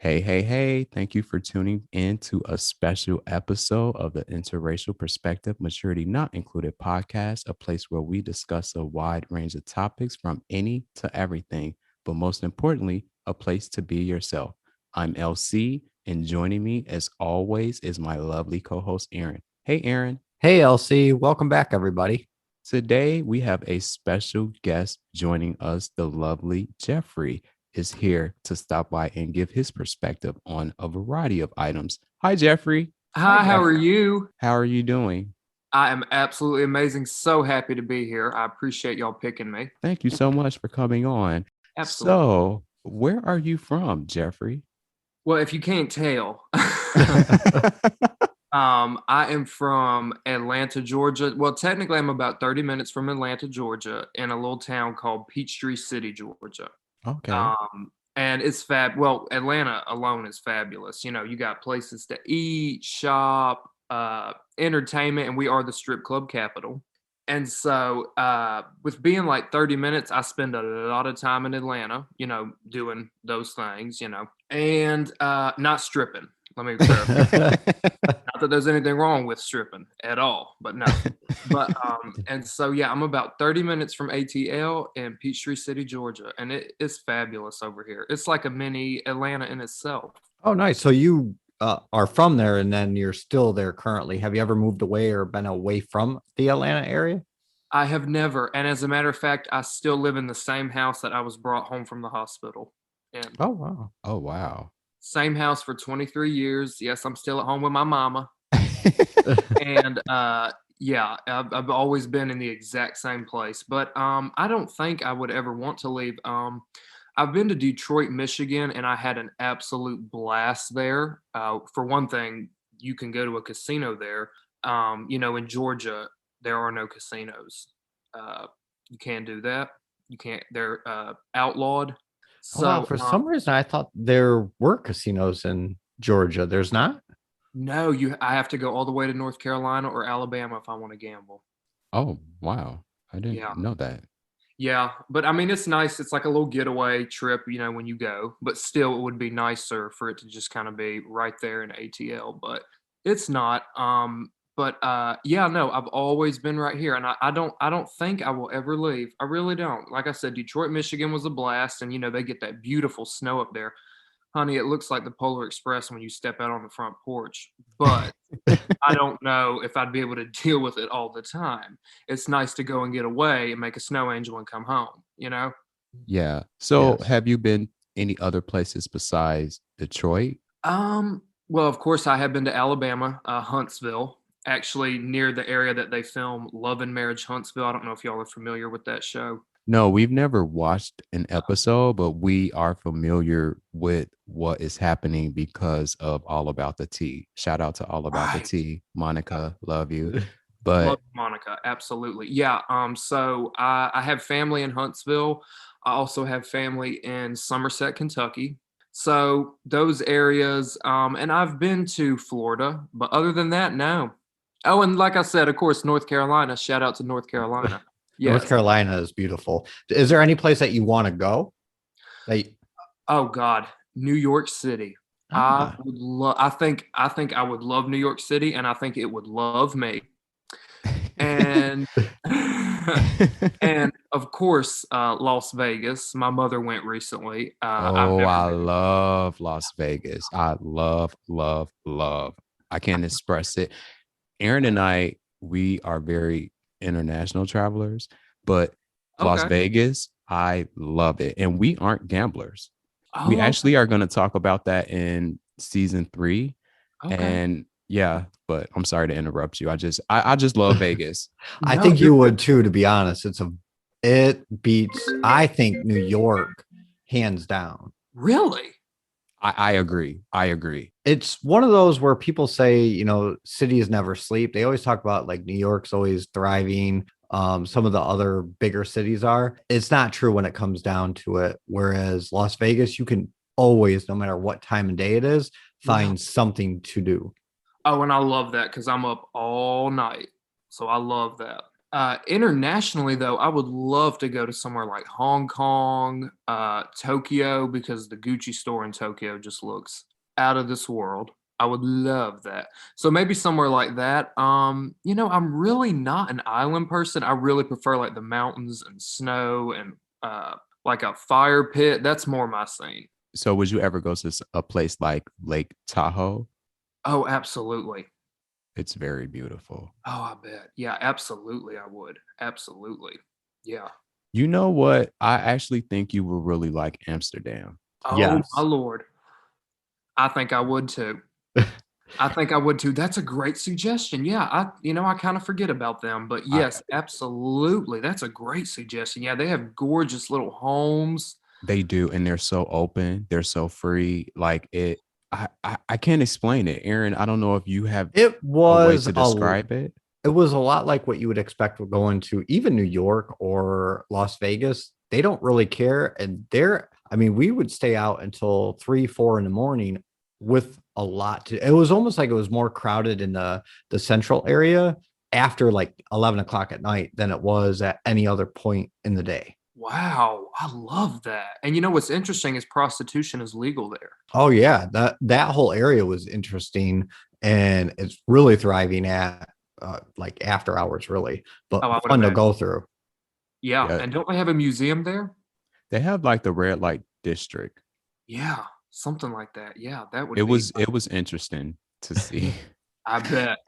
Hey, hey, hey. Thank you for tuning in to a special episode of the Interracial Perspective Maturity Not Included podcast, a place where we discuss a wide range of topics from any to everything, but most importantly, a place to be yourself. I'm LC, and joining me, as always, is my lovely co host, Aaron. Hey, Aaron. Hey, LC, welcome back, everybody. Today, we have a special guest joining us. The lovely Jeffrey is here to stop by and give his perspective on a variety of items. Hi, Jeffrey. Hi, how are you? How are you doing? I am absolutely amazing. So happy to be here. I appreciate y'all picking me. Thank you so much for coming on. Absolutely. So, where are you from, Jeffrey? Well, if you can't tell, I am from Atlanta, Georgia. Well, technically, I'm about 30 minutes from Atlanta, Georgia, in a little town called Peachtree City, Georgia. Okay. And it's Well, Atlanta alone is fabulous. You know, you got places to eat, shop, entertainment, and we are the strip club capital. And so, with being like 30 minutes, I spend a lot of time in Atlanta, you know, doing those things, you know, and not stripping. Let me clarify. Not that there's anything wrong with stripping at all, but no. But and so yeah, I'm about 30 minutes from ATL in Peachtree City, Georgia, and it is fabulous over here. It's like a mini Atlanta in itself. Oh, nice. So you are from there and then you're still there currently. Have you ever moved away or been away from the Atlanta area? I have never, and as a matter of fact, I still live in the same house that I was brought home from the hospital in. Oh, wow. Oh, wow. Same house for 23 years. Yes, I'm still at home with my mama. And yeah, I've always been in the exact same place, but I don't think I would ever want to leave. I've been to Detroit, Michigan, and I had an absolute blast there. For one thing, you can go to a casino there. You know, in Georgia, there are no casinos. You can't do that. You can't. They're outlawed. Oh, wow. So For some reason, I thought there were casinos in Georgia. There's not? no, I have to go all the way to North Carolina or Alabama if I want to gamble. Oh, wow. I Yeah. didn't know that. Yeah, but I mean, it's nice. It's like a little getaway trip, you know, when you go. But still, it would be nicer for it to just kind of be right there in ATL. But it's not. Yeah, no, I've always been right here, and I don't think I will ever leave. I really don't. Like I said, Detroit, Michigan was a blast, and you know they get that beautiful snow up there. Honey, it looks like the Polar Express when you step out on the front porch. But I don't know if I'd be able to deal with it all the time. It's nice to go and get away and make a snow angel and come home, you know? Yeah. So, Yes. have you been any other places besides Detroit? Well, of course, I have been to Alabama, Huntsville, actually near the area that they film Love and Marriage Huntsville. I don't know if y'all are familiar with that show. No, we've never watched an episode, but we are familiar with what is happening because of All About the Tea. Shout out to All About the Right. Tea. Monica, love you. Love But Monica, absolutely. Yeah. So I have family in Huntsville. I also have family in Somerset, Kentucky. So those areas, and I've been to Florida, but other than that, no. Oh, and like I said, of course, North Carolina. Shout out to North Carolina. North Yes. Carolina is beautiful. Is there any place that you want to go? Like, Oh God, New York City. I ah, would love. I think I would love New York City, and I think it would love me. And and of course, Las Vegas. My mother went recently. I've oh, never I been. love Las Vegas. I love, love, love. I can't express it. Aaron and I, we are very international travelers, but Las Okay. Vegas, I love it. And we aren't gamblers. We Oh, actually are going to talk about that in season 3. okay. And yeah, but I'm sorry to interrupt you. I just love Vegas. I No, think you're you good. would too, to be honest. It beats, I think, New York hands down. Really? I agree. I agree. It's one of those where people say, cities never sleep. They always talk about like New York's always thriving. Some of the other bigger cities are. It's not true when it comes down to it. Whereas Las Vegas, you can always, no matter what time of day it is, Really? find something to do. Oh, and I love that because I'm up all night, so I love that. Internationally, though, I would love to go to somewhere like Hong Kong, Tokyo, because the Gucci store in Tokyo just looks out of this world. I would love that. So maybe somewhere like that. I'm really not an island person. I really prefer like the mountains and snow and like a fire pit. That's more my scene. So would you ever go to a place like Lake Tahoe? Oh, absolutely. It's very beautiful. Oh, I bet. Yeah, absolutely. I would. Absolutely. Yeah. You know what? I actually think you will really like Amsterdam. Oh, my Yes. Lord. I think I would too. I think I would too. That's a great suggestion. Yeah, I kind of forget about them, but I, yes, absolutely. That's a great suggestion. Yeah, they have gorgeous little homes. they do, and they're so open. They're so free. Like it. I can't explain it, Aaron. I don't know if you have It a way was to describe it. it was a lot like what you would expect going to even New York or Las Vegas. They don't really care. And I mean, we would stay out until 3, 4 in the morning with a lot to it was almost like it was more crowded in the central area after like 11 o'clock at night than it was at any other point in the day. Wow, I love that. And you know what's interesting is prostitution is legal there. Oh yeah, that whole area was interesting and it's really thriving at like after hours really, but Oh, I would fun to imagine. go through. Yeah, Yeah, and don't they have a museum there? they have like the red light district. Yeah, something like that. Yeah, that It would be. was it was interesting to see. I bet.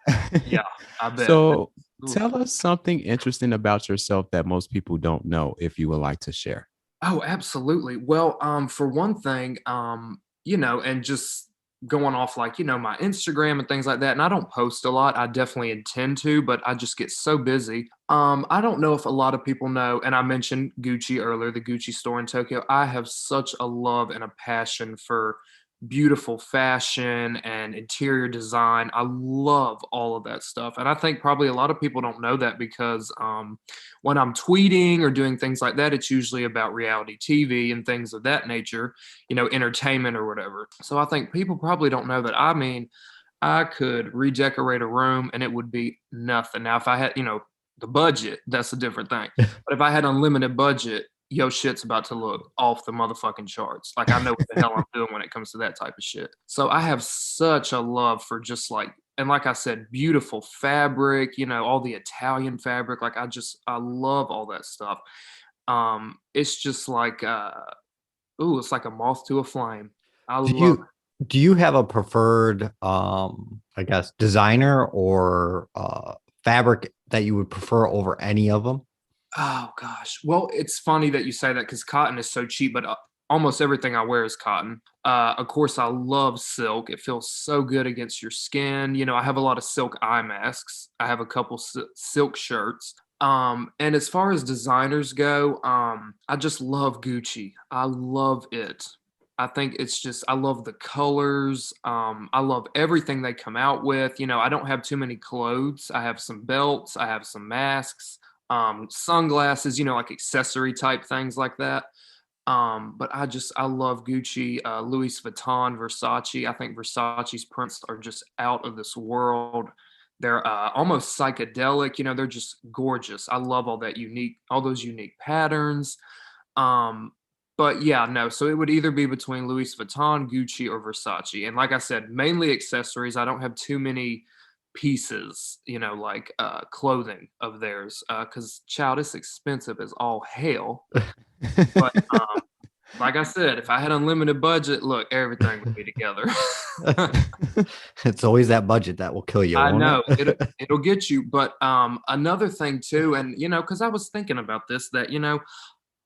Yeah, I bet. So Oof. tell us something interesting about yourself that most people don't know if you would like to share. Oh, absolutely. Well, for one thing, and just going off like, my Instagram and things like that. And I don't post a lot. I definitely intend to, but I just get so busy. I don't know if a lot of people know, and I mentioned Gucci earlier, the Gucci store in Tokyo. I have such a love and a passion for beautiful fashion and interior design. I love all of that stuff. And I think probably a lot of people don't know that because when I'm tweeting or doing things like that, it's usually about reality TV and things of that nature, entertainment or whatever. So I think people probably don't know that. I mean, I could redecorate a room and it would be nothing. Now, if I had, the budget, that's a different thing. But if I had unlimited budget, yo, shit's about to look off the motherfucking charts. Like I know what the hell I'm doing when it comes to that type of shit. So I have such a love for just like, and like I said, beautiful fabric, all the Italian fabric. Like I love all that stuff. It's just like, it's like a moth to a flame. I Do love you do you have a preferred I guess designer or fabric that you would prefer over any of them? Oh gosh. Well, it's funny that you say that because cotton is so cheap, but almost everything I wear is cotton. Of course, I love silk. It feels so good against your skin. I have a lot of silk eye masks. I have a couple silk shirts. And as far as designers go, I just love Gucci. I love it. I think it's just I love the colors. I love everything they come out with. I don't have too many clothes. I have some belts. I have some masks, sunglasses. Like accessory type things like that. But I love Gucci, Louis Vuitton, Versace. I think Versace's prints are just out of this world. They're almost psychedelic. They're just gorgeous. I love all those unique patterns. Um, but yeah, no. So it would either be between Louis Vuitton, Gucci, or Versace. And like I said, mainly accessories. I don't have too many pieces, like clothing of theirs, because child, it's expensive as all hell. But like I said, if I had unlimited budget, look, everything would be together. It's always that budget that will kill you, I won't know it'll it? it'll get you. But another thing too, and because I was thinking about this, that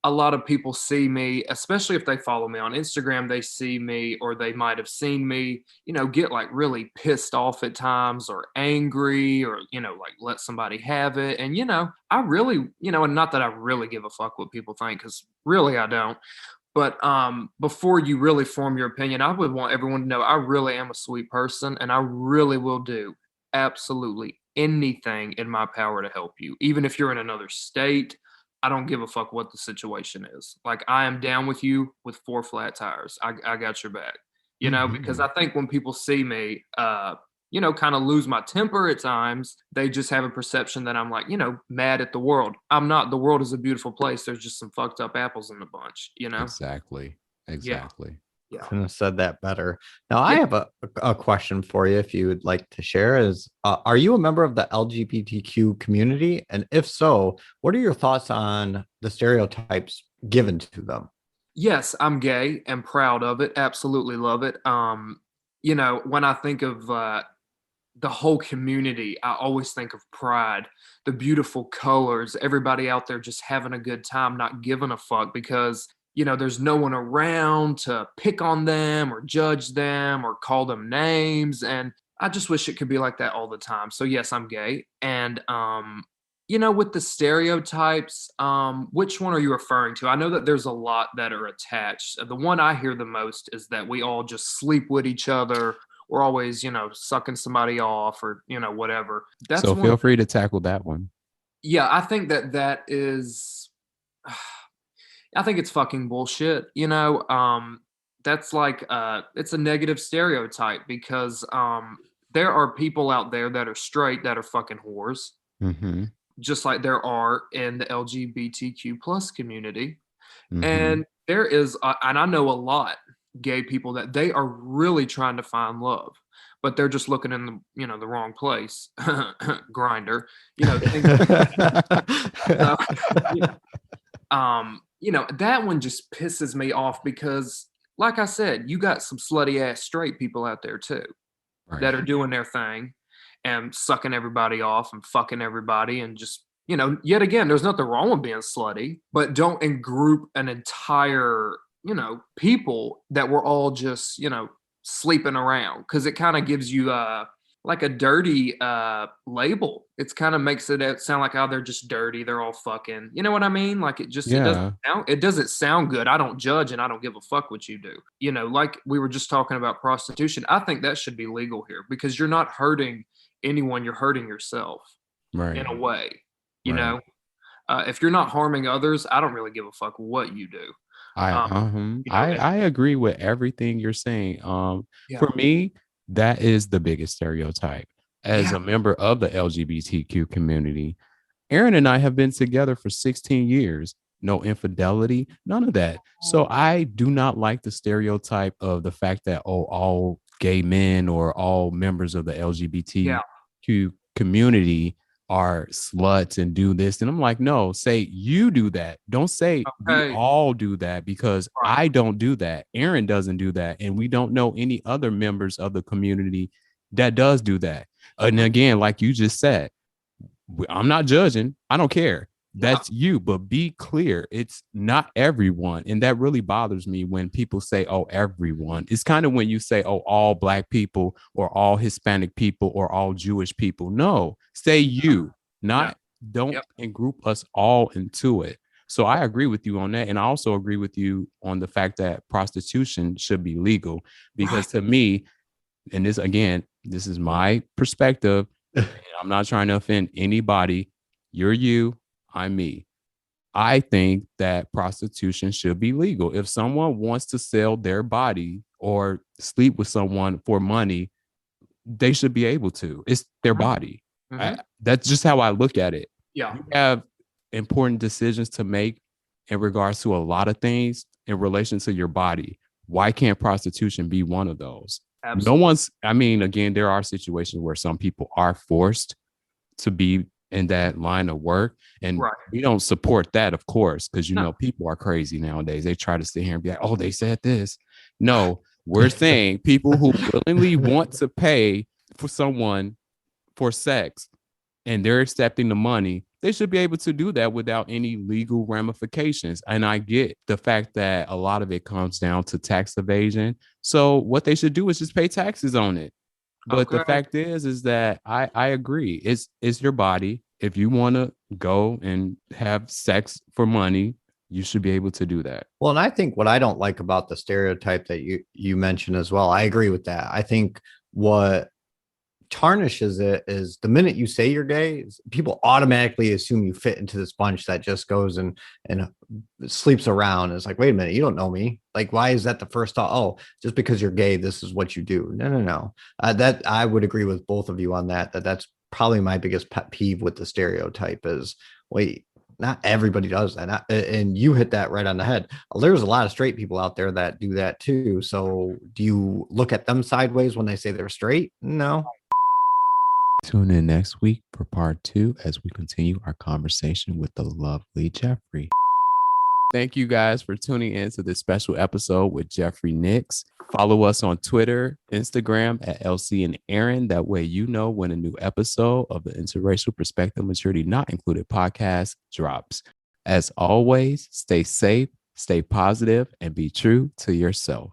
a lot of people see me, especially if they follow me on Instagram, they see me or they might have seen me, get like really pissed off at times or angry or, like let somebody have it. And, I really, and not that I really give a fuck what people think, because really I don't. But before you really form your opinion, I would want everyone to know I really am a sweet person and I really will do absolutely anything in my power to help you. Even if you're in another state, I don't give a fuck what the situation is. Like I am down with you with 4 flat tires. I got your back. Because Mhm. I think when people see me, kind of lose my temper at times. They just have a perception that I'm like, mad at the world. I'm not. The world is a beautiful place. There's just some fucked up apples in the bunch, Exactly. Yeah. I couldn't have said that better. Now, I Yeah. have a question for you if you would like to share are you a member of the LGBTQ community? And if so, what are your thoughts on the stereotypes given to them? Yes, I'm gay and proud of it. Absolutely love it. When I think of the whole community, I always think of pride, the beautiful colors, everybody out there just having a good time, not giving a fuck because, there's no one around to pick on them or judge them or call them names. And I just wish it could be like that all the time. So yes, I'm gay. And with the stereotypes, which one are you referring to? I know that there's a lot that are attached. The one I hear the most is that we all just sleep with each other. We're always, sucking somebody off or, whatever. That's So one. feel free to tackle that one. Yeah, I think that is, I think it's fucking bullshit. That's like, it's a negative stereotype because there are people out there that are straight that are fucking whores. Mm-hmm. Just like there are in the LGBTQ plus community. Mm-hmm. And there is, and I know a lot gay people that they are really trying to find love, but they're just looking in the wrong place. Grinder, so, that one just pisses me off because, like I said, you got some slutty ass straight people out there too that are doing their thing and sucking everybody off and fucking everybody and just, yet again, there's nothing wrong with being slutty, but don't group an entire, people that were all just, sleeping around because it kind of gives you like a dirty label. It's kind of makes it sound like, oh, they're just dirty. They're all fucking, you know what I mean? Like it doesn't sound good. I don't judge and I don't give a fuck what you do. Like we were just talking about prostitution. I think that should be legal here because you're not hurting anyone, you're hurting yourself in a way, if you're not harming others, I don't really give a fuck what you do. I agree with everything you're saying. For me, that is the biggest stereotype. As a member of the LGBTQ community, Aaron and I have been together for 16 years. No infidelity, none of that. So I do not like the stereotype of the fact that, all gay men or all members of the LGBTQ community are sluts and do this. And I'm like, no, say you do that. Don't say we all do that because I don't do that. Aaron doesn't do that. And we don't know any other members of the community that does do that. And again, like you just said, I'm not judging. I don't care. That's you, but be clear. It's not everyone. And that really bothers me when people say, oh, everyone. It's kind of when you say, oh, all Black people or all Hispanic people or all Jewish people. No, say you, don't group us all into it. So I agree with you on that. And I also agree with you on the fact that prostitution should be legal because to me, and this, again, this is my perspective. I'm not trying to offend anybody. You're you. I'm me. I think that prostitution should be legal. If someone wants to sell their body or sleep with someone for money, they should be able to. It's their body. That's just how I look at it. Yeah. You have important decisions to make in regards to a lot of things in relation to your body. Why can't prostitution be one of those? Absolutely. Again, there are situations where some people are forced to be in that line of work. And we don't support that, of course, because, people are crazy nowadays. They try to sit here and be like, oh, they said this. No, we're saying people who willingly want to pay for someone for sex and they're accepting the money, they should be able to do that without any legal ramifications. And I get the fact that a lot of it comes down to tax evasion. So what they should do is just pay taxes on it. But the fact is that I agree. It's your body. If you want to go and have sex for money, you should be able to do that. Well, and I think what I don't like about the stereotype that you mentioned as well, I agree with that. I think what tarnishes it is the minute you say you're gay, people automatically assume you fit into this bunch that just goes and sleeps around. It's like, wait a minute, you don't know me. Like, why is that the first thought? Oh, just because you're gay, this is what you do. No. That I would agree with both of you on that. That's probably my biggest pet peeve with the stereotype is, wait, not everybody does that. And you hit that right on the head. There's a lot of straight people out there that do that too. So do you look at them sideways when they say they're straight? No. Tune in next week for part 2 as we continue our conversation with the lovely Jeffrey. Thank you guys for tuning in to this special episode with Jeffrey Nix. Follow us on Twitter, Instagram at LC and Aaron. That way you know when a new episode of the Interracial Perspective Maturity Not Included podcast drops. As always, stay safe, stay positive, and be true to yourself.